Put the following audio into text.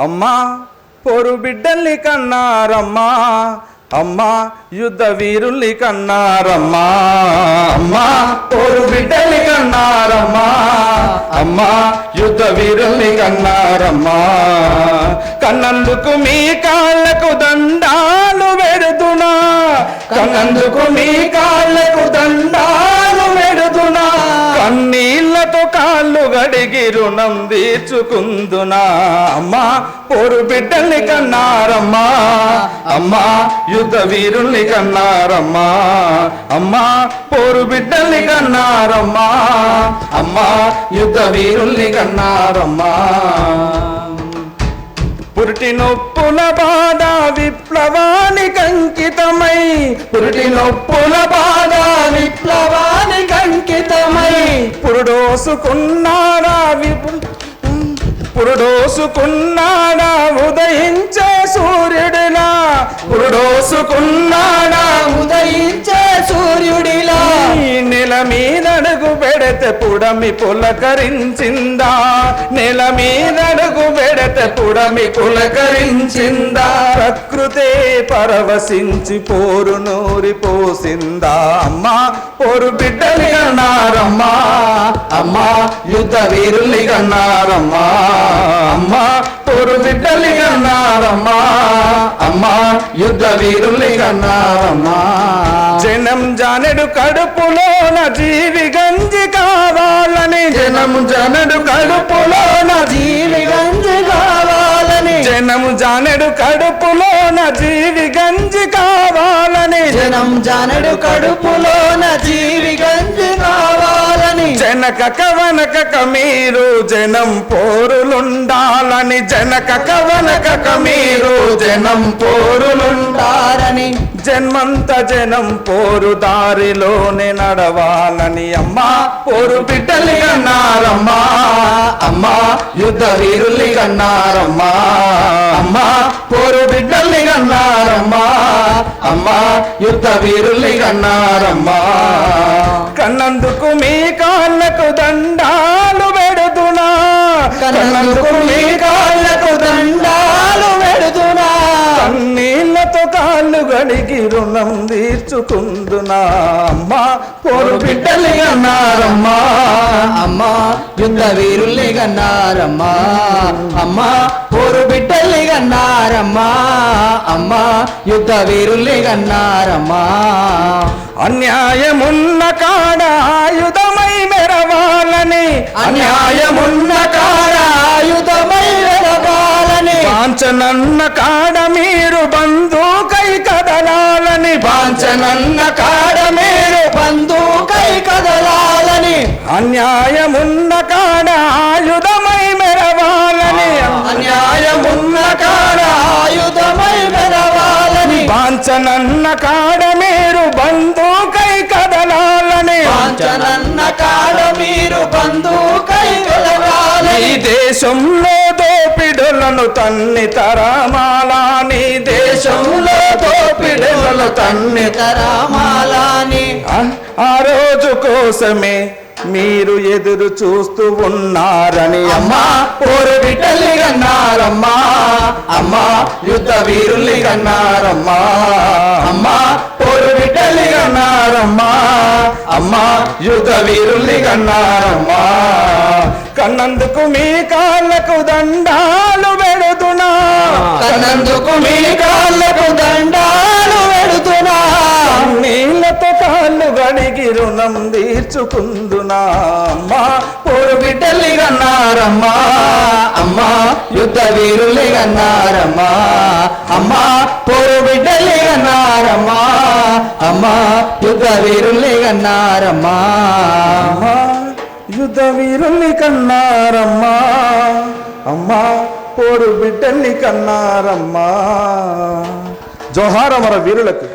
అమ్మా పోరు బిడ్డల్ని కన్నారమ్మా, అమ్మా యుద్ధ వీరుల్ని కన్నారమ్మా, అమ్మా పోరు బిడ్డల్ని కన్నారమ్మా, అమ్మా యుద్ధ వీరుల్ని కన్నారమ్మా. కన్నందుకు మీ కాళ్ళకు దండాలు పెడుతున్నా, కన్నందుకు మీ కాళ్ళకు దండాలు పెడుతున్నా, కన్నీళ్లతో కాళ్ళు గడిగి రుణం తీర్చుకుందునా. అమ్మా పోరు బిడ్డల్ని కన్నారమ్మా, అమ్మా యుద్ధ వీరుల్ని కన్నారమ్మా, అమ్మా పోరు బిడ్డల్ని కన్నారమ్మా, అమ్మా యుద్ధ వీరుల్ని కన్నారమ్మా. పురిటి నొప్పుల బాధ విప్లవానికి అంకితమై, పురిటి నొప్పుల బాధ విప్లవానికి అంకితమై, పురుడోసుకున్నాడా పురుడోసుకున్నాడా ఉదయించే సూర్యుడిలా, పురుడోసుకున్నాడా ఉదయించే సూర్యుడిలా. నెల మీదడుగు పెడితే పుడమి పులకరించిందా, నెల మీదడుగు పెడితే పుడమి పులకరించిందా. ప్రకృతే పరవశించి పోరు నూరి పోసిందా. అమ్మా పోరు బిడ్డలి కన్నారమ్మా, అమ్మా యుద్ధ వీరుల్ని కన్నారమ్మా, అమ్మా పోరు బిడ్డలి కన్నారమ్మా, అమ్మా యుద్ధ వీరుల్ని కన్నారమ్మా. జనం జానెడు కడుపులోన జీవి గంజి కావాలని, జనం జానెడు కడుపులోన జీవి గంజి కావాలని, జనం జానెడు కడుపులోన జీవి గంజి కావాలని, జనం జానెడు కడుపులోన జీవి గంజి కావాలని. జనకక వనకక మీరు జనం పోరులుండాలని, జనకక వనకక మీరు జనం పోరులుండాలని, జన్మంత జనం పోరు దారిలోనే నడవాలని. అమ్మా పోరు బిడ్డలి కన్నారమ్మా, అమ్మా యుద్ధ వీరుల్ని కన్నారమ్మా, అమ్మా పోరు బిడ్డల్ని కన్నారమ్మా, అమ్మా యుద్ధ వీరుల్ని కన్నారమ్మా. కన్నందుకు మీ కాళ్ళకు దండాలు పెడుతున్నా, కన్నందుకు మీ కాళ్ళకు దండాలు పెడుతున్నా, కన్నీళ్లతో కాళ్ళు గడిగి రుణం తీర్చుకుందునా. అమ్మా పోరు బిడ్డల్ని కన్నారమ్మా, అమ్మా యుద్ధ వీరుల్ని కన్నారమ్మా, అమ్మా పోరు బిడ్డల్ని కన్నారమ్మా, అమ్మా యుద్ధ వీరుల్ని కన్నారమ్మా. అన్యాయమున్న కాడ ఆయుధమై మెరవాలని, అన్యాయమున్న కాడ ఆయుధమై మెరవాలని, వాంఛనన్న కాడ మీరు బంధుకై కదలాలని, వాంఛనన్న కాడ మీరు బంధుకై కదలాలని. అన్యాయమున్న కాడ ఆయుధమై మెరవాలని, అన్యాయమున్న కాడ ఆయుధమై మెరవాలని, వాంఛనన్న కాడ మీరు బంధుకై కదలాలని, వాంఛనన్న కాడ మీరు బంధుకై కదలాలని. ఈ దేశంలో దోపిడులను తన్ని తరమాలని, దేశంలో దోపిడులను తన్ని తరమాలని. ఆ రోజు కోసమే మీరు ఎదురు చూస్తూ ఉన్నారని. అమ్మా పోరు బిడ్డల్ని కన్నారమ్మా, అమ్మా యుద్ధ వీరుల్ని కన్నారమ్మా, అమ్మా పోరు బిడ్డల్ని కన్నారమ్మా, అమ్మా యుద్ధ వీరుల్ని కన్నారమ్మా. కన్నందుకు మీ కాళ్ళకు దండాలు పెడుతున్నా, కన్నందుకు మీ కాళ్ళకు దండాలు పెడుతున్నా, నీళ్లతో కాళ్ళు గడిగి రుణం తీర్చుకుందునా. అమ్మా పోరు బిడ్డల్ని కన్నారమ్మా, అమ్మా యుద్ధ వీరుల్ని కన్నారమ్మా, అమ్మా పోరు బిడ్డల్ని కన్నారమ్మా, అమ్మా యుద్ధ వీరుల్ని కన్నారమ్మా. యుద్ధ వీరుల్ని కన్నారమ్మా, అమ్మా పోరు బిడ్డల్ని కన్నారమ్మా. జోహార్ అమర వీరులకు.